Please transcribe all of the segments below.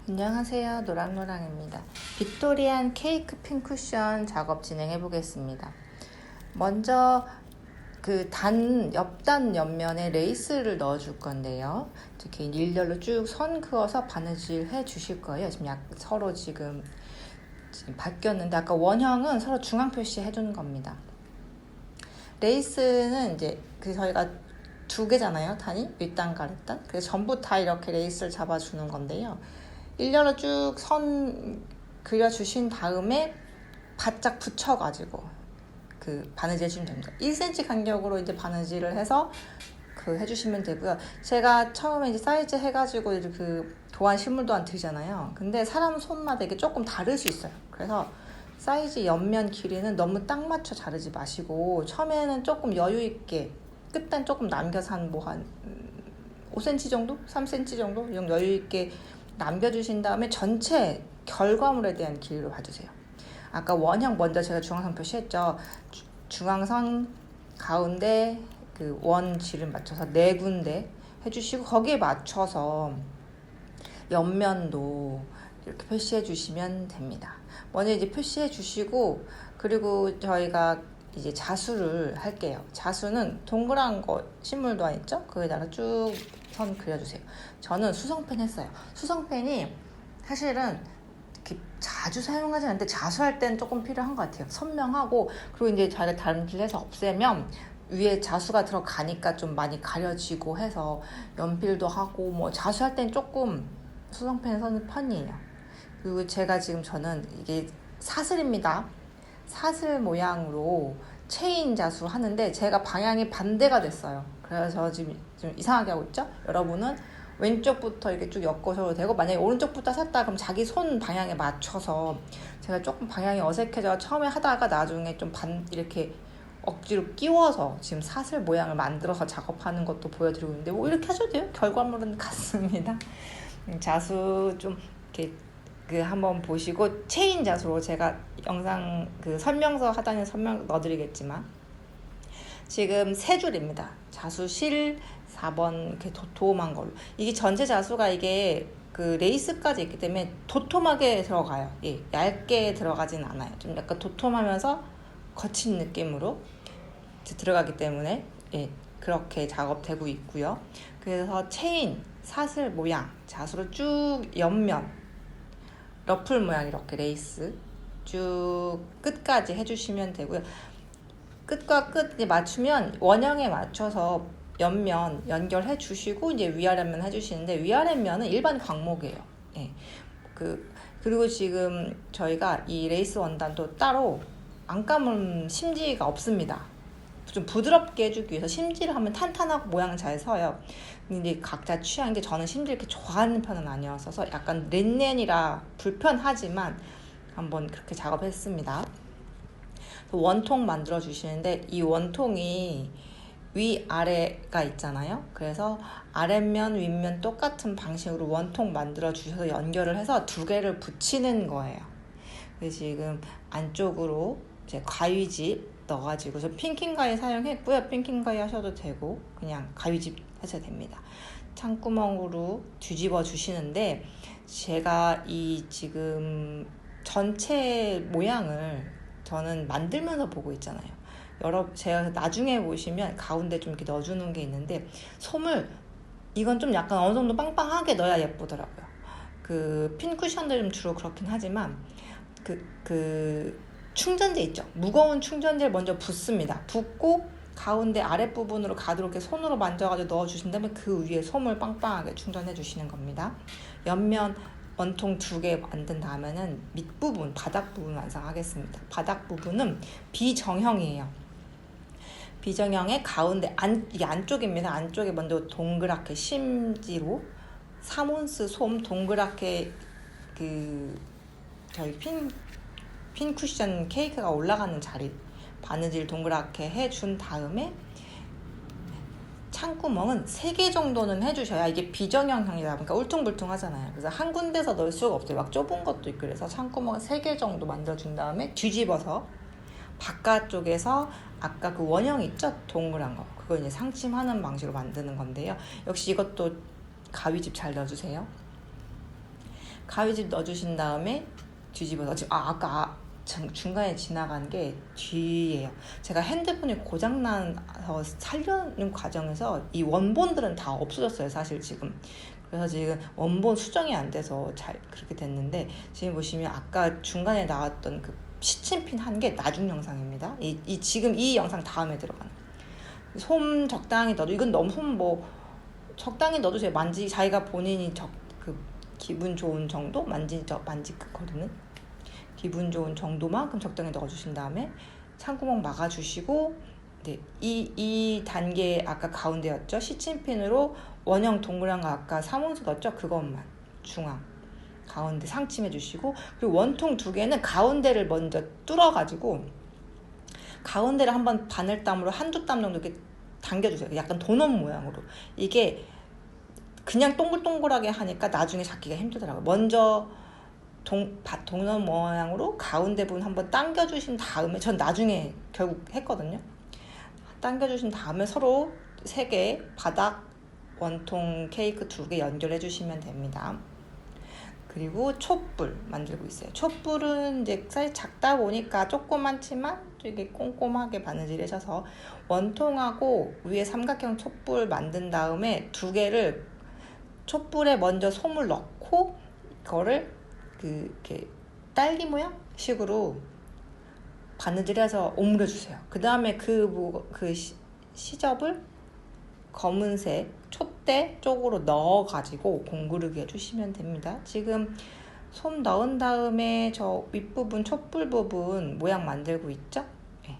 안녕하세요. 노랑노랑입니다. 빅토리안 케이크 핀 쿠션 작업 진행해 보겠습니다. 먼저 옆단 옆면에 레이스를 넣어 줄 건데요. 이렇게 일렬로 쭉 선 그어서 바느질 해 주실 거예요. 지금 서로 지금 바뀌었는데 아까 원형은 서로 중앙 표시 해주는 겁니다. 레이스는 이제 저희가 두 개잖아요. 단이 윗단 가랫단. 그래서 전부 다 이렇게 레이스를 잡아주는 건데요. 일렬로 쭉 선 그려주신 다음에 바짝 붙여가지고 바느질 해주시면 됩니다. 1cm 간격으로 이제 바느질을 해서 해주시면 되고요. 제가 처음에 이제 사이즈 해가지고 도안 실물 도안 드리잖아요. 근데 사람 손마다 이게 조금 다를 수 있어요. 그래서 사이즈 옆면 길이는 너무 딱 맞춰 자르지 마시고 처음에는 조금 여유 있게 끝단 조금 남겨서 한 5cm 정도? 3cm 정도? 이 정도 여유 있게 남겨주신 다음에 전체 결과물에 대한 길이로 봐주세요. 아까 원형 먼저 제가 중앙선 표시했죠. 중앙선 가운데 원 질을 맞춰서 4군데 해주시고 거기에 맞춰서 옆면도 이렇게 표시해 주시면 됩니다. 먼저 이제 표시해 주시고 그리고 저희가 이제 자수를 할게요. 자수는 동그란 거 실물 도안 있죠? 거기다가 쭉 선 그려주세요. 저는 수성펜 했어요. 수성펜이 사실은 자주 사용하지 않는데 자수할 때는 조금 필요한 것 같아요. 선명하고 그리고 이제 자기가 다림질해서 없애면 위에 자수가 들어가니까 좀 많이 가려지고 해서 연필도 하고 자수할 때는 조금 수성펜 쓰는 편이에요. 그리고 저는 이게 사슬입니다. 사슬 모양으로 체인 자수 하는데 제가 방향이 반대가 됐어요. 그래서 지금 이상하게 하고 있죠? 여러분은 왼쪽부터 이렇게 쭉 엮어줘도 되고 만약에 오른쪽부터 샀다 그럼 자기 손 방향에 맞춰서 제가 조금 방향이 어색해져 처음에 하다가 나중에 좀 이렇게 억지로 끼워서 지금 사슬 모양을 만들어서 작업하는 것도 보여드리고 있는데 이렇게 하셔도 돼요. 결과물은 같습니다. 자수 좀 이렇게 한번 보시고 체인 자수로 제가 영상 설명서 하단에 설명 넣어드리겠지만 지금 3줄입니다. 자수 실 4번 이렇게 도톰한 걸로 이게 전체 자수가 이게 레이스까지 있기 때문에 도톰하게 들어가요. 예, 얇게 들어가진 않아요. 좀 약간 도톰하면서 거친 느낌으로 들어가기 때문에 예, 그렇게 작업되고 있고요. 그래서 체인 사슬 모양 자수로 쭉 옆면 러플 모양 이렇게 레이스 쭉 끝까지 해주시면 되고요. 끝과 끝 맞추면 원형에 맞춰서 옆면 연결해 주시고 이제 위아래면 해주시는데 위아래면은 일반 광목이에요. 예. 그리고 지금 저희가 이 레이스 원단도 따로 안 감은 심지가 없습니다. 좀 부드럽게 해주기 위해서 심지를 하면 탄탄하고 모양 잘 서요. 근데 각자 취향인데 저는 심지 이렇게 좋아하는 편은 아니었어서 약간 렌넨이라 불편하지만 한번 그렇게 작업했습니다. 원통 만들어 주시는데 이 원통이 위아래가 있잖아요. 그래서 아랫면 윗면 똑같은 방식으로 원통 만들어 주셔서 연결을 해서 2개를 붙이는 거예요. 그래서 지금 안쪽으로 이제 가위집 넣어가지고 저 핑킹 가위 사용했고요. 핑킹 가위 하셔도 되고 그냥 가위집 하셔도 됩니다. 창구멍으로 뒤집어 주시는데 제가 이 지금 전체 모양을 저는 만들면서 보고 있잖아요. 제가 나중에 보시면 가운데 좀 이렇게 넣어주는 게 있는데 솜을 이건 좀 약간 어느 정도 빵빵하게 넣어야 예쁘더라고요. 핀 쿠션들은 주로 그렇긴 하지만 충전재 있죠. 무거운 충전재를 먼저 붓습니다. 붓고 가운데 아랫부분으로 가득 이렇게 손으로 만져가지고 넣어주신 다음에 그 위에 솜을 빵빵하게 충전해 주시는 겁니다. 옆면 원통 2개 만든 다음에는 밑부분, 바닥 부분 완성하겠습니다. 바닥 부분은 비정형이에요. 비정형의 가운데 이게 안쪽입니다. 안쪽에 먼저 동그랗게 심지로 3온스 솜 동그랗게 저희 핀 쿠션 케이크가 올라가는 자리 바느질 동그랗게 해준 다음에 창구멍은 3개 정도는 해주셔야 이게 비정형형이다 보니까 울퉁불퉁 하잖아요. 그래서 한 군데서 넣을 수가 없어요. 막 좁은 것도 있고 그래서 창구멍은 3개 정도 만들어준 다음에 뒤집어서 바깥쪽에서 아까 원형 있죠? 동그란 거 그거 이제 상침하는 방식으로 만드는 건데요. 역시 이것도 가위집 잘 넣어주세요. 가위집 넣어주신 다음에 뒤집어 넣지. 아까 중간에 지나간 게 뒤예요. 제가 핸드폰이 고장나서 살려는 과정에서 이 원본들은 다 없어졌어요, 사실 지금. 그래서 지금 원본 수정이 안 돼서 잘 그렇게 됐는데, 지금 보시면 아까 중간에 나왔던 그 시침핀 한 게 나중 영상입니다. 지금 이 영상 다음에 들어가는. 솜 적당히 넣어도, 이건 너무 솜 적당히 넣어주세요. 자기가 본인이 그 기분 좋은 정도? 만지거리는 기분 좋은 정도만큼 적당히 넣어주신 다음에 창구멍 막아주시고, 네, 이 단계 아까 가운데였죠? 시침핀으로 원형 동그란 거 아까 3원수 넣었죠? 그것만 중앙 가운데 상침해 주시고, 그리고 원통 2개는 가운데를 먼저 뚫어가지고 가운데를 한번 바늘땀으로 한두 땀 정도 이렇게 당겨주세요. 약간 도넛 모양으로. 이게 그냥 동글동글하게 하니까 나중에 잡기가 힘들더라고요. 먼저 도넛 모양으로 가운데 부분 한번 당겨주신 다음에, 전 나중에 결국 했거든요. 당겨주신 다음에 서로 3개 바닥 원통 케이크 2개 연결해 주시면 됩니다. 그리고 촛불 만들고 있어요. 촛불은 이제 사이즈 작다 보니까 조그맣지만 되게 꼼꼼하게 바느질 해셔서 원통하고 위에 삼각형 촛불 만든 다음에 2개를 촛불에 먼저 솜을 넣고 이거를 이렇게 딸기 모양 식으로 바느질해서 오므려 주세요. 그 다음에 시접을 검은색 촛대 쪽으로 넣어가지고 공구르기 해주시면 됩니다. 지금 솜 넣은 다음에 저 윗부분 촛불 부분 모양 만들고 있죠? 네.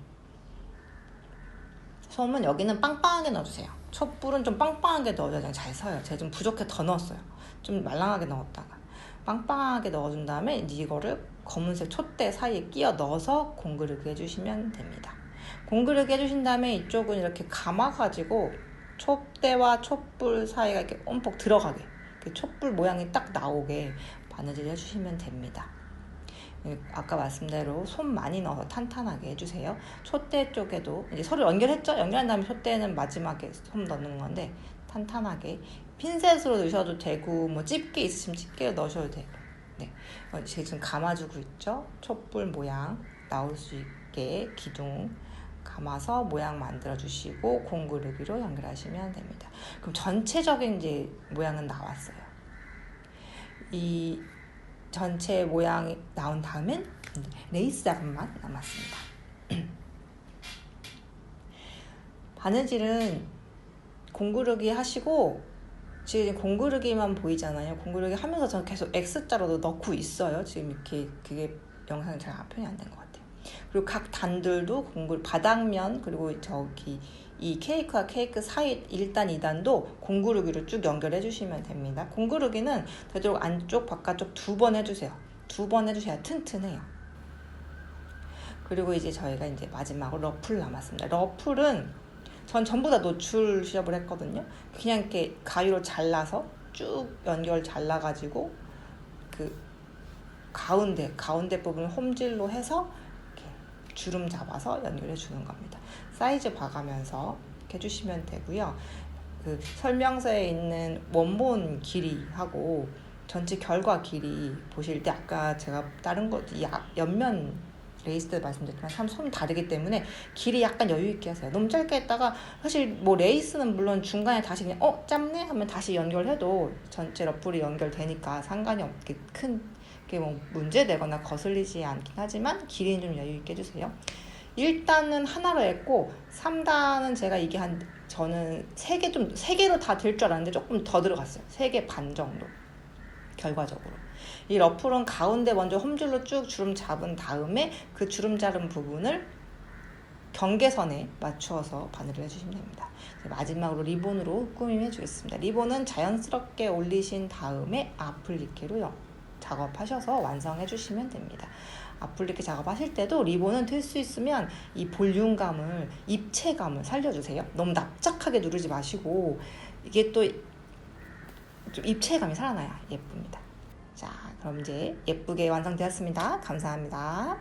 솜은 여기는 빵빵하게 넣어주세요. 촛불은 좀 빵빵하게 넣어줘야 잘 서요. 제가 좀 부족해 더 넣었어요. 좀 말랑하게 넣었다가 빵빵하게 넣어준 다음에 이거를 검은색 촛대 사이에 끼워 넣어서 공그르기 해주시면 됩니다. 공그르기 해주신 다음에 이쪽은 이렇게 감아가지고 촛대와 촛불 사이가 이렇게 엄폭 들어가게, 촛불 모양이 딱 나오게 바느질 해주시면 됩니다. 아까 말씀대로 솜 많이 넣어서 탄탄하게 해주세요. 촛대 쪽에도 이제 서로 연결했죠? 연결한 다음에 촛대는 마지막에 솜 넣는 건데 탄탄하게 핀셋으로 넣으셔도 되고, 뭐 집게 있으시면 집게 넣으셔도 되고. 네, 지금 감아주고 있죠? 촛불 모양 나올 수 있게 기둥 감아서 모양 만들어 주시고 공구르기로 연결하시면 됩니다. 그럼 전체적인 이제 모양은 나왔어요. 이 전체 모양이 나온 다음엔 레이스 작업만 남았습니다. 바느질은 공구르기 하시고, 지금 공구르기만 보이잖아요. 공구르기 하면서 저는 계속 X자로도 넣고 있어요. 지금 이렇게 그게 영상이 잘 표현이 안 된 것 같아요. 그리고 각 단들도 바닥면, 그리고 이 케이크와 케이크 사이 1단, 2단도 공구르기로 쭉 연결해 주시면 됩니다. 공구르기는 되도록 안쪽, 바깥쪽 2번 해주세요. 2번 해주셔야 튼튼해요. 그리고 이제 저희가 이제 마지막으로 러플 남았습니다. 러플은 전 전부 다 노출 시접을 했거든요. 그냥 이렇게 가위로 잘라서 쭉 연결 잘라가지고 그 가운데 부분을 홈질로 해서 이렇게 주름 잡아서 연결해 주는 겁니다. 사이즈 봐가면서 이렇게 해주시면 되고요. 그 설명서에 있는 원본 길이하고 전체 결과 길이 보실 때, 아까 제가 다른 거 옆면 레이스 때 말씀드렸지만 솜 다르기 때문에 길이 약간 여유 있게 하세요. 너무 짧게 했다가, 사실 뭐 레이스는 물론 중간에 다시 그냥 짧네 하면 다시 연결해도 전체 러플이 연결되니까 상관이 없게 게 뭐 문제되거나 거슬리지 않긴 하지만 길이는 좀 여유 있게 해주세요. 1단은 하나로 했고 3단은 제가 저는 3개로 다 될 줄 알았는데 조금 더 들어갔어요. 3개 반 정도 결과적으로. 이 러플은 가운데 먼저 홈줄로 쭉 주름 잡은 다음에 그 주름 잡은 부분을 경계선에 맞추어서 바늘을 해주시면 됩니다. 마지막으로 리본으로 꾸밈해 주겠습니다. 리본은 자연스럽게 올리신 다음에 아플리케로 작업하셔서 완성해 주시면 됩니다. 아플리케 작업하실 때도 리본은 될 수 있으면 이 볼륨감을, 입체감을 살려주세요. 너무 납작하게 누르지 마시고, 이게 또 좀 입체감이 살아나야 예쁩니다. 자, 그럼 이제 예쁘게 완성되었습니다. 감사합니다.